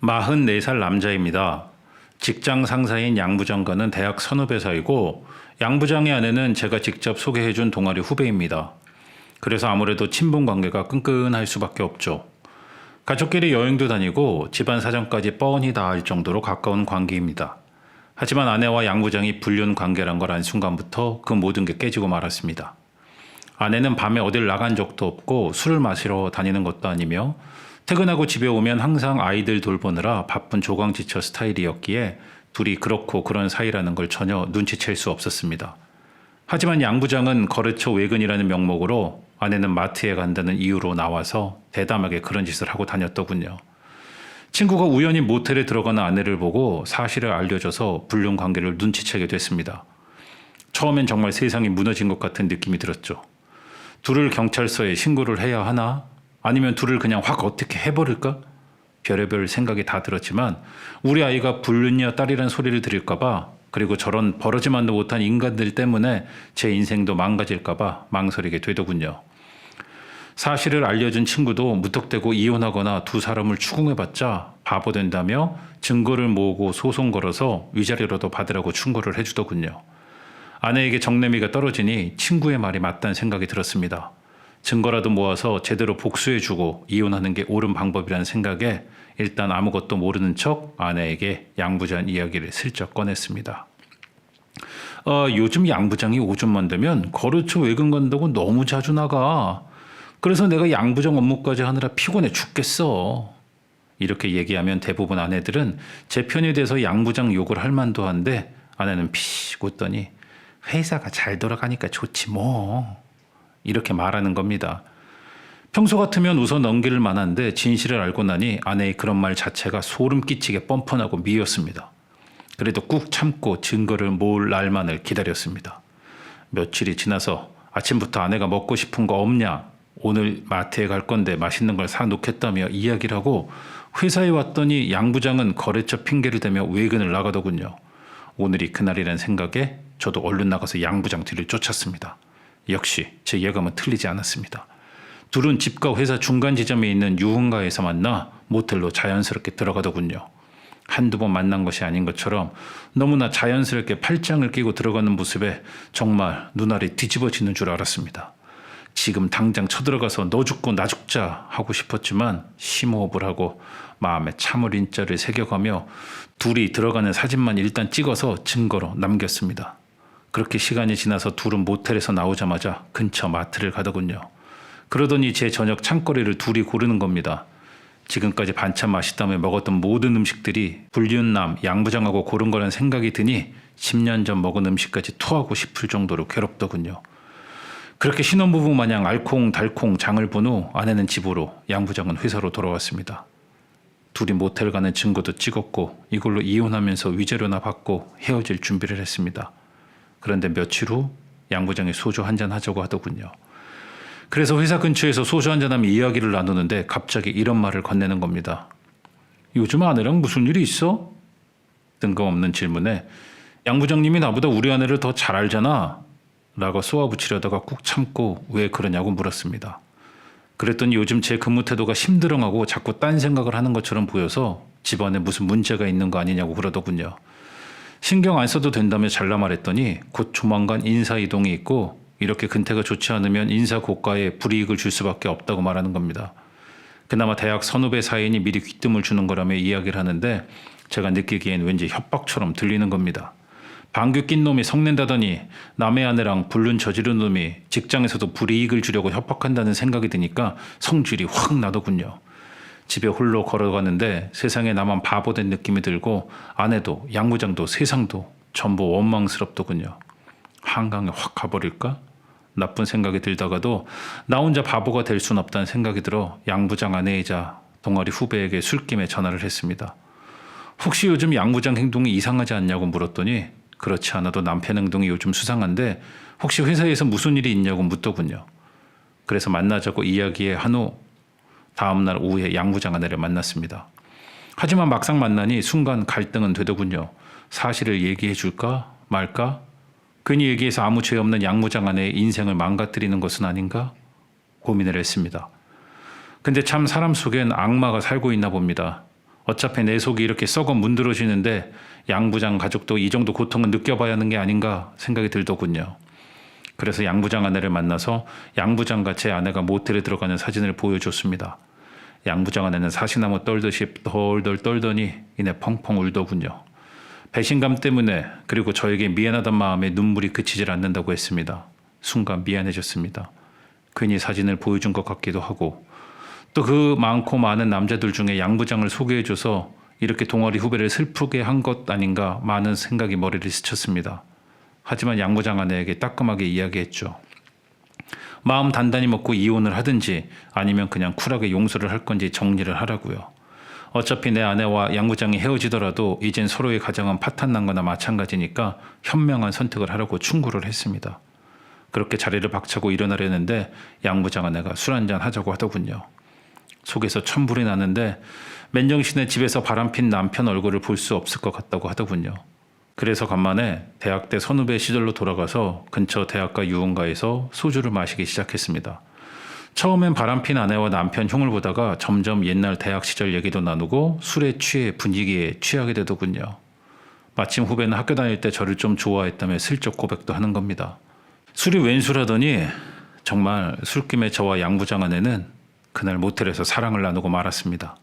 44살 남자입니다. 직장 상사인 양 부장과는 대학 선후배 사이고 양 부장의 아내는 제가 직접 소개해준 동아리 후배입니다. 그래서 아무래도 친분 관계가 끈끈할 수밖에 없죠. 가족끼리 여행도 다니고 집안 사정까지 뻔히 다 알 정도로 가까운 관계입니다. 하지만 아내와 양 부장이 불륜 관계란 걸 안 순간부터 그 모든 게 깨지고 말았습니다. 아내는 밤에 어딜 나간 적도 없고 술을 마시러 다니는 것도 아니며 퇴근하고 집에 오면 항상 아이들 돌보느라 바쁜 조강지처 스타일이었기에 둘이 그렇고 그런 사이라는 걸 전혀 눈치챌 수 없었습니다. 하지만 양 부장은 거래처 외근이라는 명목으로 아내는 마트에 간다는 이유로 나와서 대담하게 그런 짓을 하고 다녔더군요. 친구가 우연히 모텔에 들어가는 아내를 보고 사실을 알려줘서 불륜 관계를 눈치채게 됐습니다. 처음엔 정말 세상이 무너진 것 같은 느낌이 들었죠. 둘을 경찰서에 신고를 해야 하나? 아니면 둘을 그냥 확 어떻게 해버릴까? 별의별 생각이 다 들었지만 우리 아이가 불륜녀 딸이란 소리를 들을까봐, 그리고 저런 버러지만도 못한 인간들 때문에 제 인생도 망가질까봐 망설이게 되더군요. 사실을 알려준 친구도 무턱대고 이혼하거나 두 사람을 추궁해봤자 바보 된다며 증거를 모으고 소송 걸어서 위자료라도 받으라고 충고를 해주더군요. 아내에게 정내미가 떨어지니 친구의 말이 맞다는 생각이 들었습니다. 증거라도 모아서 제대로 복수해주고 이혼하는 게 옳은 방법이라는 생각에 일단 아무것도 모르는 척 아내에게 양 부장 이야기를 슬쩍 꺼냈습니다. 요즘 양 부장이 오전만 되면 거래처 외근 간다고 너무 자주 나가. 그래서 내가 양 부장 업무까지 하느라 피곤해 죽겠어. 이렇게 얘기하면 대부분 아내들은 제 편이 돼서 양 부장 욕을 할 만도 한데 아내는 피식 웃더니 회사가 잘 돌아가니까 좋지 뭐. 이렇게 말하는 겁니다. 평소 같으면 웃어 넘길 만한데 진실을 알고 나니 아내의 그런 말 자체가 소름 끼치게 뻔뻔하고 미웠습니다. 그래도 꾹 참고 증거를 모을 날만을 기다렸습니다. 며칠이 지나서 아침부터 아내가 먹고 싶은 거 없냐? 오늘 마트에 갈 건데 맛있는 걸 사놓겠다며 이야기를 하고 회사에 왔더니 양 부장은 거래처 핑계를 대며 외근을 나가더군요. 오늘이 그날이라는 생각에 저도 얼른 나가서 양 부장 뒤를 쫓았습니다. 역시 제 예감은 틀리지 않았습니다. 둘은 집과 회사 중간 지점에 있는 유흥가에서 만나 모텔로 자연스럽게 들어가더군요. 한두 번 만난 것이 아닌 것처럼 너무나 자연스럽게 팔짱을 끼고 들어가는 모습에 정말 눈알이 뒤집어지는 줄 알았습니다. 지금 당장 쳐들어가서 너 죽고 나 죽자 하고 싶었지만 심호흡을 하고 마음에 참을 인자를 새겨가며 둘이 들어가는 사진만 일단 찍어서 증거로 남겼습니다. 그렇게 시간이 지나서 둘은 모텔에서 나오자마자 근처 마트를 가더군요. 그러더니 제 저녁 찬거리를 둘이 고르는 겁니다. 지금까지 반찬 맛있다며 먹었던 모든 음식들이 불륜남 양 부장하고 고른 거란 생각이 드니 10년 전 먹은 음식까지 토하고 싶을 정도로 괴롭더군요. 그렇게 신혼부부 마냥 알콩달콩 장을 본 후 아내는 집으로, 양 부장은 회사로 돌아왔습니다. 둘이 모텔 가는 증거도 찍었고 이걸로 이혼하면서 위자료나 받고 헤어질 준비를 했습니다. 그런데 며칠 후 양 부장이 소주 한잔 하자고 하더군요. 그래서 회사 근처에서 소주 한잔하며 이야기를 나누는데 갑자기 이런 말을 건네는 겁니다. 요즘 아내랑 무슨 일이 있어? 뜬금없는 질문에 양 부장님이 나보다 우리 아내를 더 잘 알잖아 라고 쏘아붙이려다가 꾹 참고 왜 그러냐고 물었습니다. 그랬더니 요즘 제 근무 태도가 심드렁하고 자꾸 딴 생각을 하는 것처럼 보여서 집안에 무슨 문제가 있는 거 아니냐고 그러더군요. 신경 안 써도 된다며 잘라 말했더니 곧 조만간 인사이동이 있고 이렇게 근태가 좋지 않으면 인사 고가에 불이익을 줄 수밖에 없다고 말하는 겁니다. 그나마 대학 선후배 사이니 미리 귀뜸을 주는 거라며 이야기를 하는데 제가 느끼기엔 왠지 협박처럼 들리는 겁니다. 방귀 낀 놈이 성낸다더니 남의 아내랑 불륜 저지른 놈이 직장에서도 불이익을 주려고 협박한다는 생각이 드니까 성질이 확 나더군요. 집에 홀로 걸어가는데 세상에 나만 바보 된 느낌이 들고 아내도 양 부장도 세상도 전부 원망스럽더군요. 한강에 확 가버릴까? 나쁜 생각이 들다가도 나 혼자 바보가 될 순 없다는 생각이 들어 양 부장 아내이자 동아리 후배에게 술김에 전화를 했습니다. 혹시 요즘 양 부장 행동이 이상하지 않냐고 물었더니 그렇지 않아도 남편 행동이 요즘 수상한데 혹시 회사에서 무슨 일이 있냐고 묻더군요. 그래서 만나자고 이야기해 한 후 다음날 오후에 양 부장 아내를 만났습니다. 하지만 막상 만나니 순간 갈등은 되더군요. 사실을 얘기해 줄까 말까? 괜히 얘기해서 아무 죄 없는 양 부장 아내의 인생을 망가뜨리는 것은 아닌가? 고민을 했습니다. 근데 참 사람 속엔 악마가 살고 있나 봅니다. 어차피 내 속이 이렇게 썩어 문드러지는데 양 부장 가족도 이 정도 고통은 느껴봐야 하는 게 아닌가 생각이 들더군요. 그래서 양 부장 아내를 만나서 양 부장과 제 아내가 모텔에 들어가는 사진을 보여줬습니다. 양 부장 아내는 사시나무 떨듯이 덜덜 떨더니 이내 펑펑 울더군요. 배신감 때문에 그리고 저에게 미안하단 마음에 눈물이 그치질 않는다고 했습니다. 순간 미안해졌습니다. 괜히 사진을 보여준 것 같기도 하고 또 그 많고 많은 남자들 중에 양 부장을 소개해줘서 이렇게 동아리 후배를 슬프게 한 것 아닌가 많은 생각이 머리를 스쳤습니다. 하지만 양 부장 아내에게 따끔하게 이야기했죠. 마음 단단히 먹고 이혼을 하든지 아니면 그냥 쿨하게 용서를 할 건지 정리를 하라고요. 어차피 내 아내와 양 부장이 헤어지더라도 이젠 서로의 가정은 파탄난 거나 마찬가지니까 현명한 선택을 하라고 충고를 했습니다. 그렇게 자리를 박차고 일어나려는데 양 부장 아내가 술 한잔 하자고 하더군요. 속에서 천불이 나는데 맨정신에 집에서 바람핀 남편 얼굴을 볼 수 없을 것 같다고 하더군요. 그래서 간만에 대학 때 선후배 시절로 돌아가서 근처 대학가 유흥가에서 소주를 마시기 시작했습니다. 처음엔 바람핀 아내와 남편 흉을 보다가 점점 옛날 대학 시절 얘기도 나누고 술에 취해 분위기에 취하게 되더군요. 마침 후배는 학교 다닐 때 저를 좀 좋아했다며 슬쩍 고백도 하는 겁니다. 술이 웬술하더니 정말 술김에 저와 양 부장 아내는 그날 모텔에서 사랑을 나누고 말았습니다.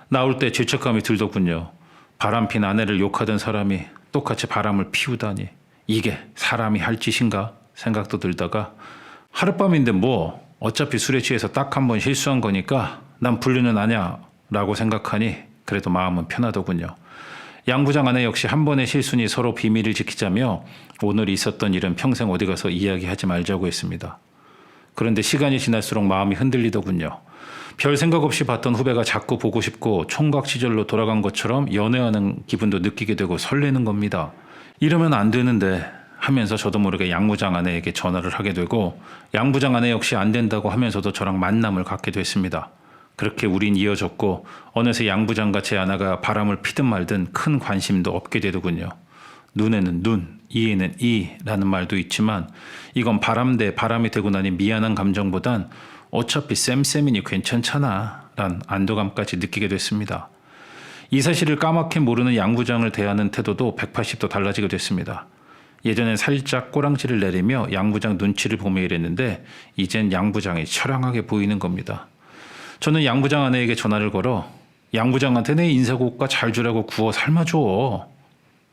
나올 때 죄책감이 들더군요. 바람핀 아내를 욕하던 사람이 똑같이 바람을 피우다니 이게 사람이 할 짓인가 생각도 들다가 하룻밤인데 뭐 어차피 술에 취해서 딱 한 번 실수한 거니까 난 불륜은 아냐 라고 생각하니 그래도 마음은 편하더군요. 양 부장 아내 역시 한 번의 실수니 서로 비밀을 지키자며 오늘 있었던 일은 평생 어디 가서 이야기하지 말자고 했습니다. 그런데 시간이 지날수록 마음이 흔들리더군요. 별 생각 없이 봤던 후배가 자꾸 보고 싶고 총각 시절로 돌아간 것처럼 연애하는 기분도 느끼게 되고 설레는 겁니다. 이러면 안 되는데 하면서 저도 모르게 양 부장 아내에게 전화를 하게 되고 양 부장 아내 역시 안 된다고 하면서도 저랑 만남을 갖게 됐습니다. 그렇게 우린 이어졌고 어느새 양 부장과 제 아내가 바람을 피든 말든 큰 관심도 없게 되더군요. 눈에는 눈, 이에는 이라는 말도 있지만 이건 바람 대 바람이 되고 나니 미안한 감정보단 어차피 쌤쌤이니 괜찮잖아 란 안도감까지 느끼게 됐습니다. 이 사실을 까맣게 모르는 양 부장을 대하는 태도도 180도 달라지게 됐습니다. 예전엔 살짝 꼬랑지를 내리며 양 부장 눈치를 보며 이랬는데 이젠 양 부장이 처량하게 보이는 겁니다. 저는 양 부장 아내에게 전화를 걸어 양 부장한테 내 인사고과 잘 주라고 구워 삶아줘.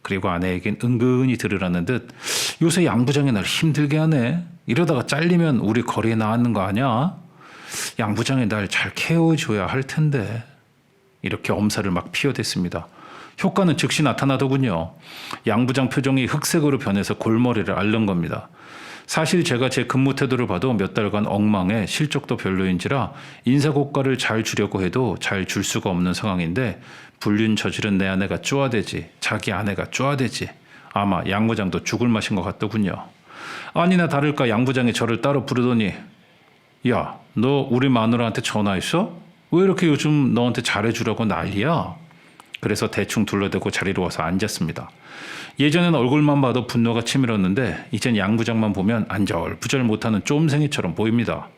그리고 아내에겐 은근히 들으라는 듯 요새 양 부장이 날 힘들게 하네. 이러다가 잘리면 우리 거리에 나왔는 거 아니야? 양 부장이 날 잘 케어줘야 할 텐데. 이렇게 엄살을 막 피워댔습니다. 효과는 즉시 나타나더군요. 양 부장 표정이 흑색으로 변해서 골머리를 앓는 겁니다. 사실 제가 제 근무 태도를 봐도 몇 달간 엉망에 실적도 별로인지라 인사고과를 잘 주려고 해도 잘 줄 수가 없는 상황인데 불륜 저지른 내 아내가 쪼아대지 자기 아내가 쪼아대지 아마 양 부장도 죽을 맛인 것 같더군요. 아니나 다를까 양 부장이 저를 따로 부르더니 야, 너 우리 마누라한테 전화했어? 왜 이렇게 요즘 너한테 잘해주라고 난리야? 그래서 대충 둘러대고 자리로 와서 앉았습니다. 예전엔 얼굴만 봐도 분노가 치밀었는데 이젠 양 부장만 보면 안절부절 못하는 쫌생이처럼 보입니다.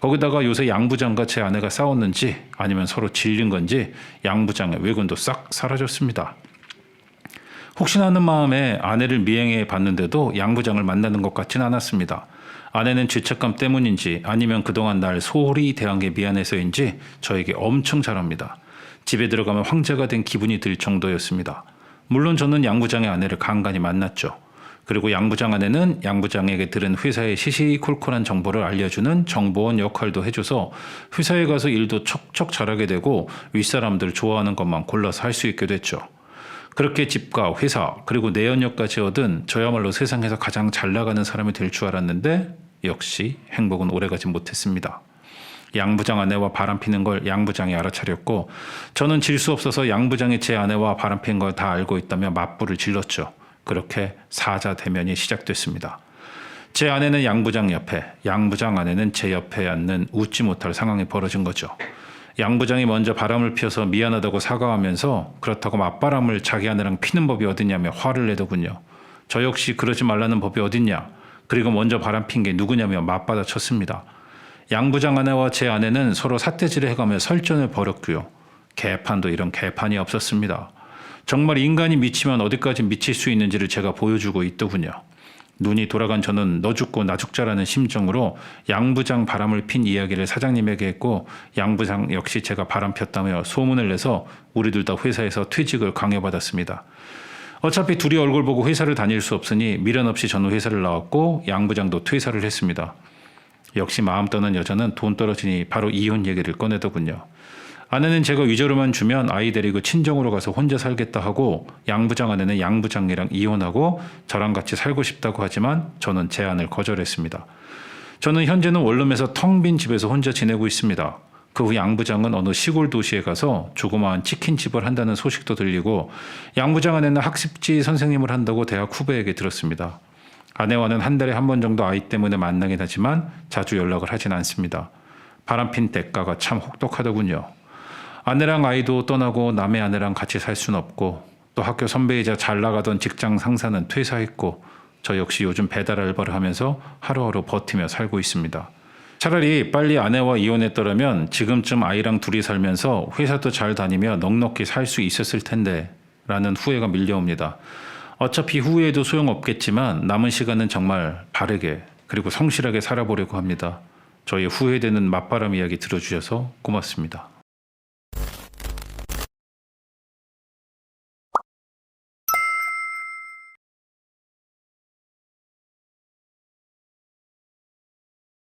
거기다가 요새 양 부장과 제 아내가 싸웠는지 아니면 서로 질린 건지 양 부장의 외근도 싹 사라졌습니다. 혹시나 하는 마음에 아내를 미행해 봤는데도 양 부장을 만나는 것 같진 않았습니다. 아내는 죄책감 때문인지 아니면 그동안 날 소홀히 대한 게 미안해서인지 저에게 엄청 잘합니다. 집에 들어가면 황제가 된 기분이 들 정도였습니다. 물론 저는 양 부장의 아내를 간간히 만났죠. 그리고 양 부장 아내는 양 부장에게 들은 회사의 시시콜콜한 정보를 알려주는 정보원 역할도 해줘서 회사에 가서 일도 척척 잘하게 되고 윗사람들 좋아하는 것만 골라서 할 수 있게 됐죠. 그렇게 집과 회사 그리고 내연녀까지 얻은 저야말로 세상에서 가장 잘 나가는 사람이 될 줄 알았는데 역시 행복은 오래가지 못했습니다. 양 부장 아내와 바람피는 걸 양 부장이 알아차렸고 저는 질 수 없어서 양 부장이 제 아내와 바람핀 걸 다 알고 있다며 맞불을 질렀죠. 그렇게 사자 대면이 시작됐습니다. 제 아내는 양 부장 옆에, 양 부장 아내는 제 옆에 앉는 웃지 못할 상황이 벌어진 거죠. 양 부장이 먼저 바람을 피워서 미안하다고 사과하면서 그렇다고 맞바람을 자기 아내랑 피는 법이 어딨냐며 화를 내더군요. 저 역시 그러지 말라는 법이 어딨냐. 그리고 먼저 바람 핀 게 누구냐며 맞받아 쳤습니다. 양 부장 아내와 제 아내는 서로 삿대질을 해가며 설전을 벌였고요. 개판도 이런 개판이 없었습니다. 정말 인간이 미치면 어디까지 미칠 수 있는지를 제가 보여주고 있더군요. 눈이 돌아간 저는 너 죽고 나 죽자라는 심정으로 양 부장 바람을 핀 이야기를 사장님에게 했고, 양 부장 역시 제가 바람 폈다며 소문을 내서 우리 둘 다 회사에서 퇴직을 강요받았습니다. 어차피 둘이 얼굴 보고 회사를 다닐 수 없으니 미련 없이 저는 회사를 나왔고 양 부장도 퇴사를 했습니다. 역시 마음 떠난 여자는 돈 떨어지니 바로 이혼 얘기를 꺼내더군요. 아내는 제가 위자료만 주면 아이 데리고 친정으로 가서 혼자 살겠다 하고, 양 부장 아내는 양 부장이랑 이혼하고 저랑 같이 살고 싶다고 하지만 저는 제안을 거절했습니다. 저는 현재는 원룸에서 텅 빈 집에서 혼자 지내고 있습니다. 그 후 양 부장은 어느 시골 도시에 가서 조그마한 치킨집을 한다는 소식도 들리고, 양 부장 아내는 학습지 선생님을 한다고 대학 후배에게 들었습니다. 아내와는 한 달에 한 번 정도 아이 때문에 만나긴 하지만 자주 연락을 하진 않습니다. 바람핀 대가가 참 혹독하더군요. 아내랑 아이도 떠나고 남의 아내랑 같이 살 수는 없고, 또 학교 선배이자 잘 나가던 직장 상사는 퇴사했고, 저 역시 요즘 배달 알바를 하면서 하루하루 버티며 살고 있습니다. 차라리 빨리 아내와 이혼했더라면 지금쯤 아이랑 둘이 살면서 회사도 잘 다니며 넉넉히 살 수 있었을 텐데 라는 후회가 밀려옵니다. 어차피 후회해도 소용없겠지만 남은 시간은 정말 바르게 그리고 성실하게 살아보려고 합니다. 저의 후회되는 맞바람 이야기 들어주셔서 고맙습니다.